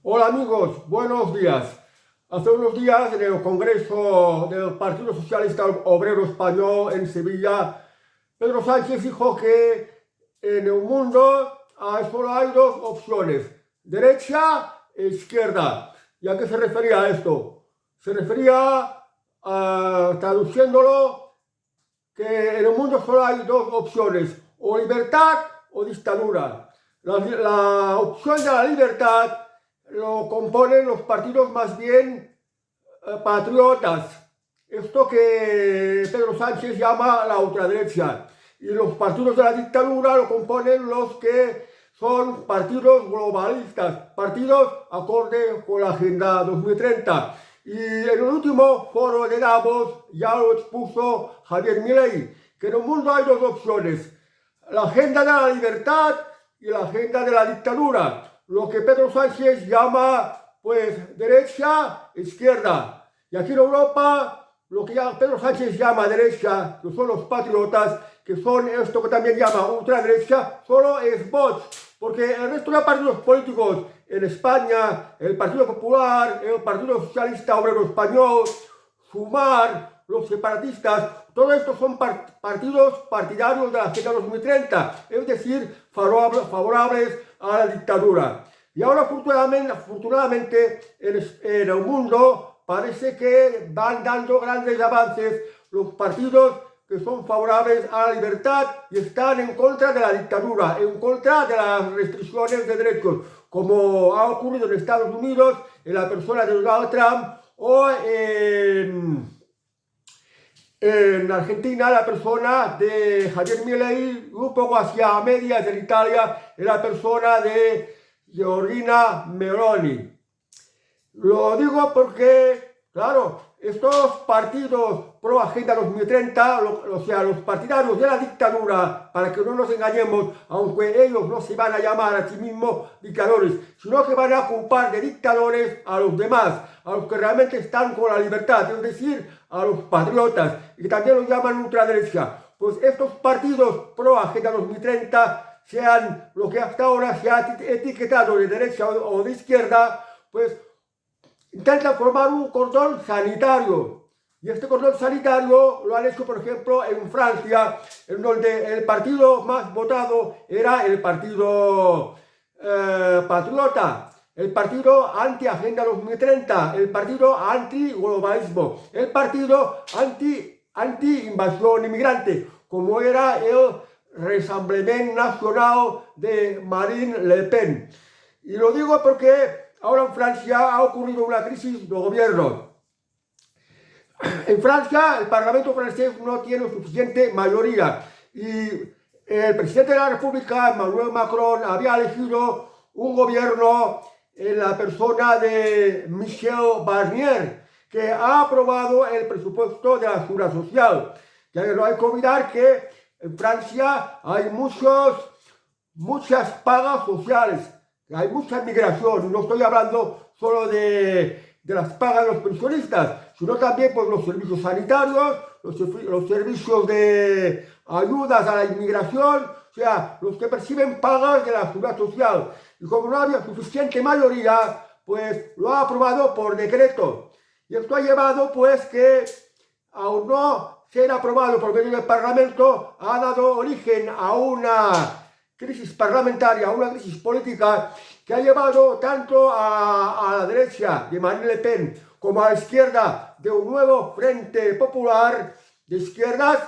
Hola amigos, buenos días. Hace unos días en el Congreso del Partido Socialista Obrero Español en Sevilla, Pedro Sánchez dijo que en el mundo solo hay dos opciones, derecha e izquierda. ¿Y a qué se refería a esto? Se refería, traduciéndolo, que en el mundo solo hay dos opciones, o libertad o dictadura. La opción de la libertad lo componen los partidos más bien patriotas, esto que Pedro Sánchez llama la ultraderecha, y los partidos de la dictadura lo componen los que son partidos globalistas, partidos acorde con la Agenda 2030. Y en el último foro de Davos ya lo expuso Javier Milei, que en el mundo hay dos opciones, la agenda de la libertad y la agenda de la dictadura, lo que Pedro Sánchez llama pues derecha e izquierda. Y aquí en Europa, lo que ya Pedro Sánchez llama derecha, que son los patriotas, que son esto que también llama ultraderecha, solo es Vox, porque el resto de partidos políticos en España, el Partido Popular, el Partido Socialista Obrero Español, Sumar, los separatistas, todo esto son partidos partidarios de la Agenda 2030, es decir, favorables a la dictadura. Y ahora, afortunadamente en el mundo parece que van dando grandes avances los partidos que son favorables a la libertad y están en contra de la dictadura, en contra de las restricciones de derechos, como ha ocurrido en Estados Unidos, en la persona de Donald Trump, o en Argentina, la persona de Javier Milei, un poco hacia medias en Italia, en la persona de Giorgia Meloni. Lo digo porque, claro, estos partidos pro Agenda 2030, o sea, los partidarios de la dictadura, para que no nos engañemos, aunque ellos no se van a llamar a sí mismos dictadores, sino que van a culpar de dictadores a los demás, a los que realmente están con la libertad, es decir, a los patriotas, y que también los llaman ultraderecha. Pues estos partidos pro Agenda 2030, sean lo que hasta ahora se ha etiquetado de derecha o de izquierda, pues intentan formar un cordón sanitario. Y este cordón sanitario lo han hecho, por ejemplo, en Francia, en donde el partido más votado era el partido patriota, el partido anti-Agenda 2030, el partido anti-globalismo, el partido anti-invasión inmigrante, como era el Rassemblement National de Marine Le Pen. Y lo digo porque ahora en Francia ha ocurrido una crisis de gobierno. En Francia, el Parlamento francés no tiene suficiente mayoría y el presidente de la República, Emmanuel Macron, había elegido un gobierno en la persona de Michel Barnier, que ha aprobado el presupuesto de la Seguridad Social. Ya que no hay que olvidar que en Francia hay muchas pagas sociales, hay mucha migración. No estoy hablando solo de las pagas de los pensionistas, sino también pues, los servicios sanitarios, los servicios de ayudas a la inmigración, o sea, los que perciben pagas de la seguridad social. Y como no había suficiente mayoría, pues lo ha aprobado por decreto. Y esto ha llevado pues que, aún no ser aprobado por medio del Parlamento, ha dado origen a una crisis parlamentaria, a una crisis política que ha llevado tanto a la derecha de Marine Le Pen como a la izquierda de un nuevo Frente Popular de izquierdas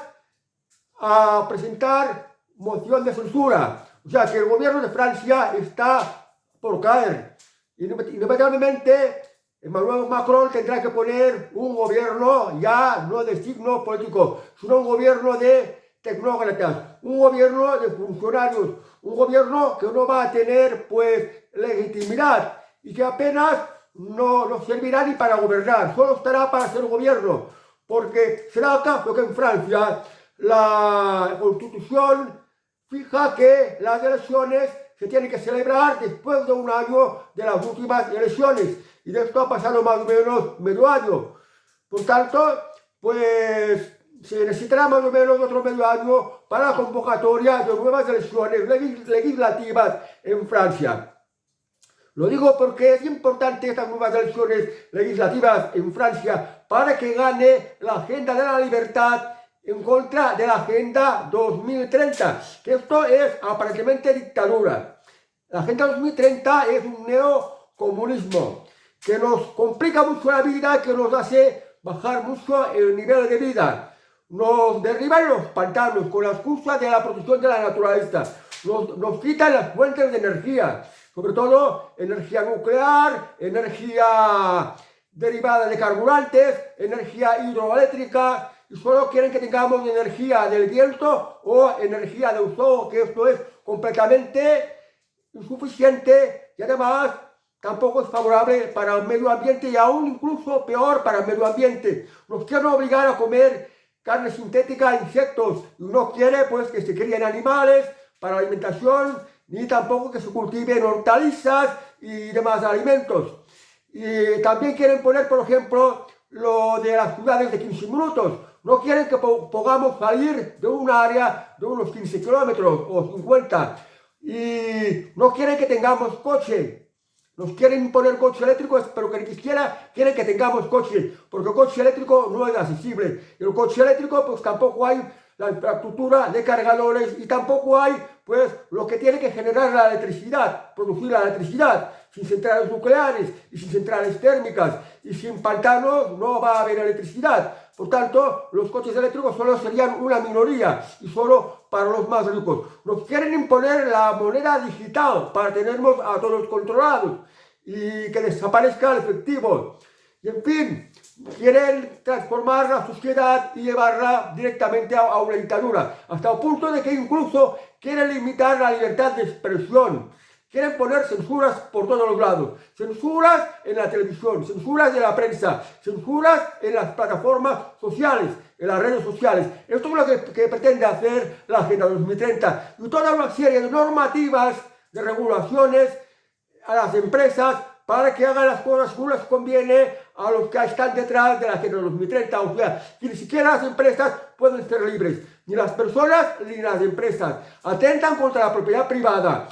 a presentar moción de censura. O sea que el gobierno de Francia está por caer. Inevitablemente Emmanuel Macron tendrá que poner un gobierno ya no de signo político, sino un gobierno de tecnócratas, un gobierno de funcionarios, un gobierno que no va a tener pues legitimidad y que apenas no servirá ni para gobernar, solo estará para ser gobierno, porque será el caso que en Francia la Constitución fija que las elecciones se tienen que celebrar después de un año de las últimas elecciones, y de esto ha pasado más o menos medio año. Por tanto, pues se necesitará más o menos otro medio año para la convocatoria de nuevas elecciones legislativas en Francia. Lo digo porque es importante estas nuevas elecciones legislativas en Francia para que gane la agenda de la libertad en contra de la Agenda 2030, que esto es aparentemente dictadura. La Agenda 2030 es un neocomunismo que nos complica mucho la vida, que nos hace bajar mucho el nivel de vida. Nos derriban los pantanos con la excusa de la protección de la naturaleza. Nos quitan las fuentes de energía, sobre todo energía nuclear, energía derivada de carburantes, energía hidroeléctrica, y solo quieren que tengamos energía del viento o energía del sol, que esto es completamente insuficiente y además tampoco es favorable para el medio ambiente y aún incluso peor para el medio ambiente. Nos quieren obligar a comer carne sintética, insectos, y no quiere pues que se críen animales para alimentación, ni tampoco que se cultiven hortalizas y demás alimentos. Y también quieren poner, por ejemplo, lo de las ciudades de 15 minutos. No quieren que podamos salir de un área de unos 15 kilómetros o 50. Y no quieren que tengamos coche. Nos quieren imponer coche eléctrico, pero que ni siquiera quieren que tengamos coche, porque el coche eléctrico no es accesible. Y el coche eléctrico, pues tampoco hay la infraestructura de cargadores y tampoco hay, pues, lo que tiene que generar la electricidad, producir la electricidad. Sin centrales nucleares y sin centrales térmicas y sin pantanos no va a haber electricidad. Por tanto, los coches eléctricos solo serían una minoría y solo para los más ricos. Nos quieren imponer la moneda digital para tenernos a todos controlados y que desaparezca el efectivo. Y en fin, quieren transformar la sociedad y llevarla directamente a una dictadura, hasta el punto de que incluso quieren limitar la libertad de expresión. Quieren poner censuras por todos los lados, censuras en la televisión, censuras en la prensa, censuras en las plataformas sociales, en las redes sociales. Esto es lo que pretende hacer la Agenda 2030 y toda una serie de normativas, de regulaciones a las empresas para que hagan las cosas como les conviene a los que están detrás de la Agenda 2030. O sea, que ni siquiera las empresas pueden ser libres, ni las personas ni las empresas. Atentan contra la propiedad privada.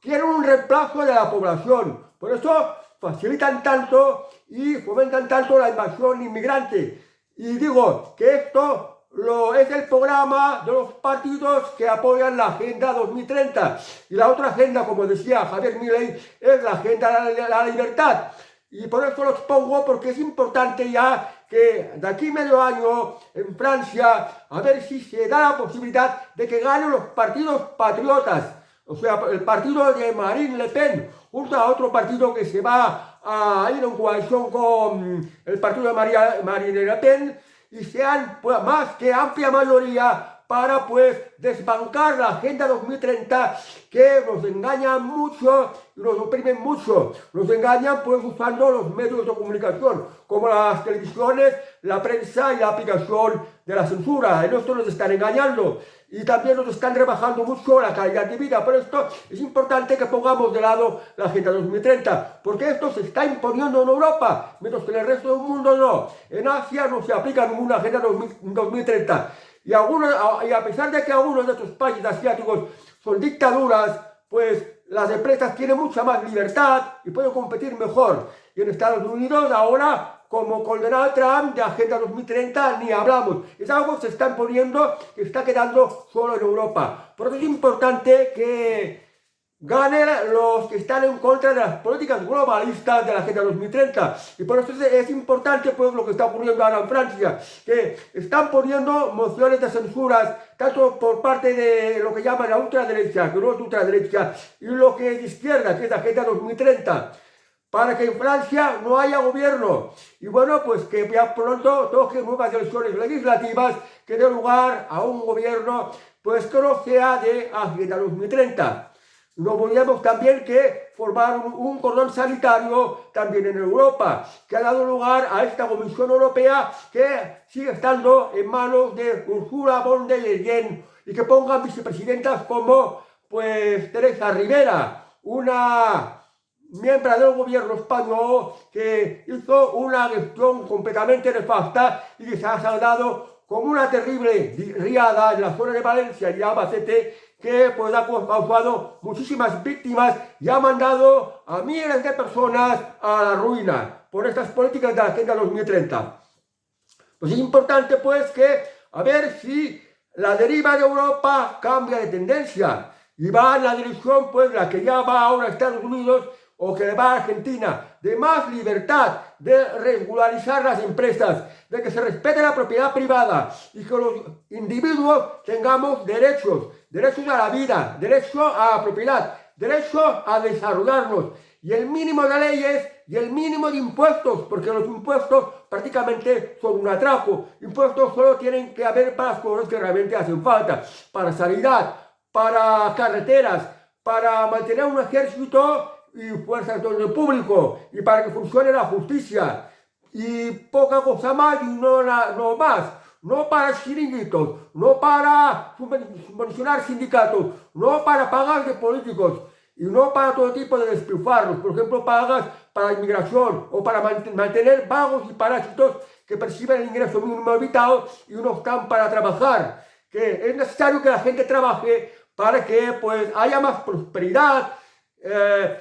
Quieren un reemplazo de la población. Por eso facilitan tanto y fomentan tanto la invasión inmigrante. Y digo que esto es el programa de los partidos que apoyan la Agenda 2030. Y la otra agenda, como decía Javier Milei, es la Agenda de la Libertad. Y por eso los pongo, porque es importante ya que de aquí medio año en Francia, a ver si se da la posibilidad de que ganen los partidos patriotas. O sea, el partido de Marine Le Pen, junto a otro partido que se va a ir en coalición con el partido de Marine Le Pen, y sean pues, más que amplia mayoría para pues desbancar la Agenda 2030 que nos engañan mucho y nos oprimen mucho. Nos engañan pues usando los medios de comunicación como las televisiones, la prensa y la aplicación de la censura. En esto nos están engañando y también nos están rebajando mucho la calidad de vida. Por esto es importante que pongamos de lado la Agenda 2030, porque esto se está imponiendo en Europa, mientras que en el resto del mundo no. En Asia no se aplica ninguna Agenda 2030. Y a pesar de que algunos de estos países asiáticos son dictaduras, pues las empresas tienen mucha más libertad y pueden competir mejor. Y en Estados Unidos ahora, como con Donald Trump, de Agenda 2030 ni hablamos. Es algo que se está imponiendo, que está quedando solo en Europa. Por eso es importante que ganen los que están en contra de las políticas globalistas de la Agenda 2030. Y por eso es importante pues lo que está ocurriendo ahora en Francia, que están poniendo mociones de censuras, tanto por parte de lo que llaman la ultraderecha, que no es ultraderecha, y lo que es izquierda, que es la Agenda 2030, para que en Francia no haya gobierno. Y bueno, pues que ya pronto toquen nuevas elecciones legislativas que den lugar a un gobierno pues que no sea de Agenda 2030. No olvidemos también que formaron un cordón sanitario también en Europa, que ha dado lugar a esta Comisión Europea que sigue estando en manos de Ursula von der Leyen y que pongan vicepresidentas como pues Teresa Rivera, una miembro del gobierno español que hizo una gestión completamente nefasta y que se ha saldado como una terrible riada en la zona de Valencia y Albacete, que pues ha causado muchísimas víctimas y ha mandado a miles de personas a la ruina por estas políticas de la Agenda 2030. Pues es importante pues que a ver si la deriva de Europa cambia de tendencia y va en la dirección pues la que ya va ahora a Estados Unidos o que va a Argentina, de más libertad, de regularizar las empresas, de que se respete la propiedad privada y que los individuos tengamos derechos a la vida, derecho a la propiedad, derecho a desarrollarnos y el mínimo de leyes y el mínimo de impuestos, porque los impuestos prácticamente son un atraco. Impuestos solo tienen que haber para las cosas que realmente hacen falta, para sanidad, para carreteras, para mantener un ejército y fuerzas de orden público y para que funcione la justicia y poca cosa más y no más. No para chiringuitos, no para subvencionar sindicatos, no para pagar de políticos y no para todo tipo de despilfarros. Por ejemplo, pagas para la inmigración o para mantener vagos y parásitos que perciben el ingreso mínimo vital y no están para trabajar. Que es necesario que la gente trabaje para que pues haya más prosperidad,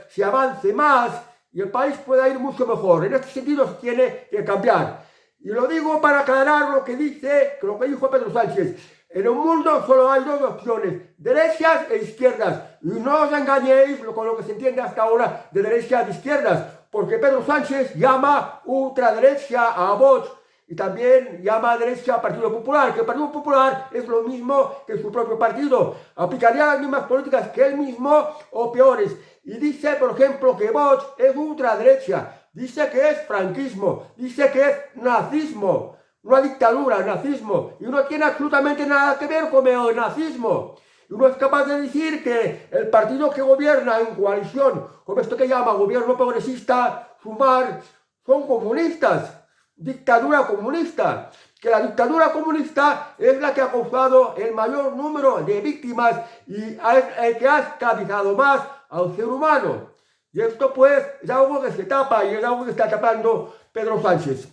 se avance más y el país pueda ir mucho mejor. En este sentido se tiene que cambiar. Y lo digo para aclarar lo que dijo Pedro Sánchez. En el mundo solo hay dos opciones, derechas e izquierdas. Y no os engañéis con lo que se entiende hasta ahora de derechas e izquierdas, porque Pedro Sánchez llama ultraderecha a Vox y también llama a derecha al Partido Popular, que el Partido Popular es lo mismo que su propio partido, aplicaría las mismas políticas que él mismo o peores. Y dice, por ejemplo, que Vox es ultraderecha, dice que es franquismo, dice que es nazismo, una dictadura, nazismo, y no tiene absolutamente nada que ver con el nazismo. Y uno es capaz de decir que el partido que gobierna en coalición, como esto que llama gobierno progresista, Sumar, son comunistas, dictadura comunista, que la dictadura comunista es la que ha causado el mayor número de víctimas y el que ha esclavizado más al ser humano. Y esto pues es algo que se tapa y es algo que está tapando Pedro Sánchez.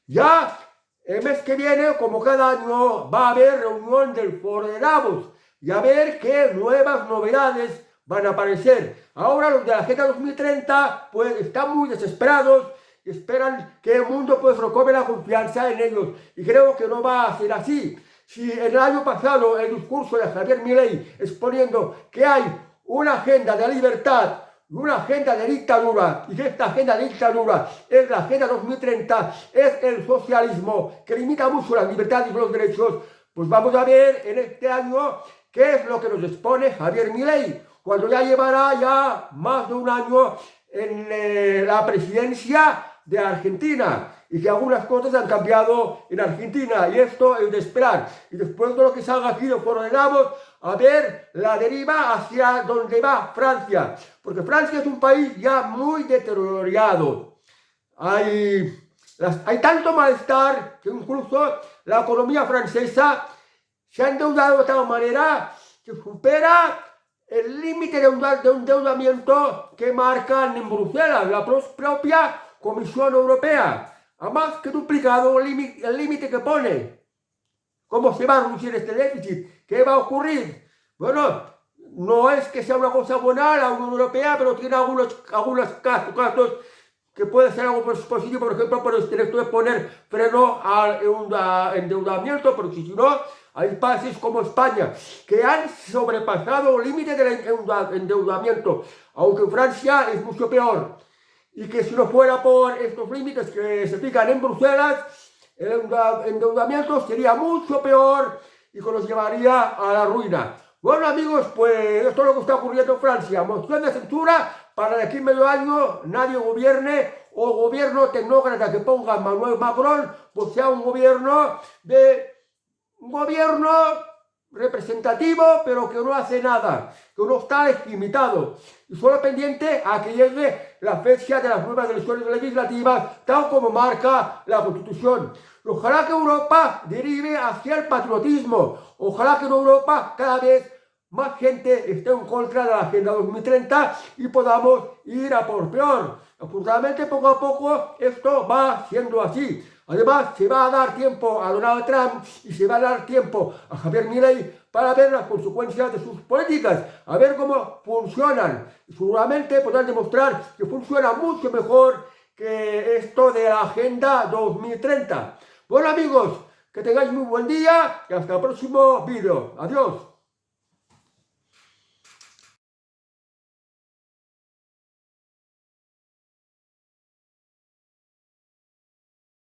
Ya el mes que viene, como cada año, va a haber reunión del Foro de Davos y a ver qué nuevas novedades van a aparecer. Ahora los de la Agenda 2030 pues están muy desesperados y esperan que el mundo pues recobre la confianza en ellos. Y creo que no va a ser así. Si el año pasado el discurso de Javier Milei exponiendo que hay una agenda de libertad y una agenda de dictadura, y que esta agenda de dictadura es la Agenda 2030, es el socialismo que limita mucho las libertades y los derechos, pues vamos a ver en este año qué es lo que nos expone Javier Milei, cuando ya llevará ya más de un año en la presidencia de Argentina y que algunas cosas han cambiado en Argentina y esto es de esperar. Y después de lo que salga aquí del Foro de Davos, a ver la deriva hacia donde va Francia, porque Francia es un país ya muy deteriorado. Hay tanto malestar que incluso la economía francesa se ha endeudado de tal manera que supera el límite de endeudamiento que marcan en Bruselas, la propia Comisión Europea. Ha más que duplicado el límite que pone. ¿Cómo se va a reducir este déficit? ¿Qué va a ocurrir? Bueno, no es que sea una cosa buena la Unión Europea, pero tiene algunos casos que puede ser algo positivo, por ejemplo, por esto de poner freno al endeudamiento, porque si no, hay países como España que han sobrepasado el límite del endeudamiento, aunque en Francia es mucho peor. Y que si no fuera por estos límites que se fijan en Bruselas, el endeudamiento sería mucho peor y que nos llevaría a la ruina. Bueno amigos, pues esto es lo que está ocurriendo en Francia. Moción de censura para de aquí medio año nadie gobierne o gobierno tecnócrata que ponga Emmanuel Macron, pues sea un gobierno representativo, pero que no hace nada, que no está limitado y solo pendiente a que llegue la fecha de las nuevas elecciones legislativas, tal como marca la Constitución. Ojalá que Europa derive hacia el patriotismo, ojalá que en Europa cada vez más gente esté en contra de la Agenda 2030 y podamos ir a por peor. Afortunadamente, poco a poco esto va siendo así. Además, se va a dar tiempo a Donald Trump y se va a dar tiempo a Javier Milei para ver las consecuencias de sus políticas, a ver cómo funcionan. Seguramente podrán demostrar que funciona mucho mejor que esto de la Agenda 2030. Bueno amigos, que tengáis muy buen día y hasta el próximo vídeo. Adiós.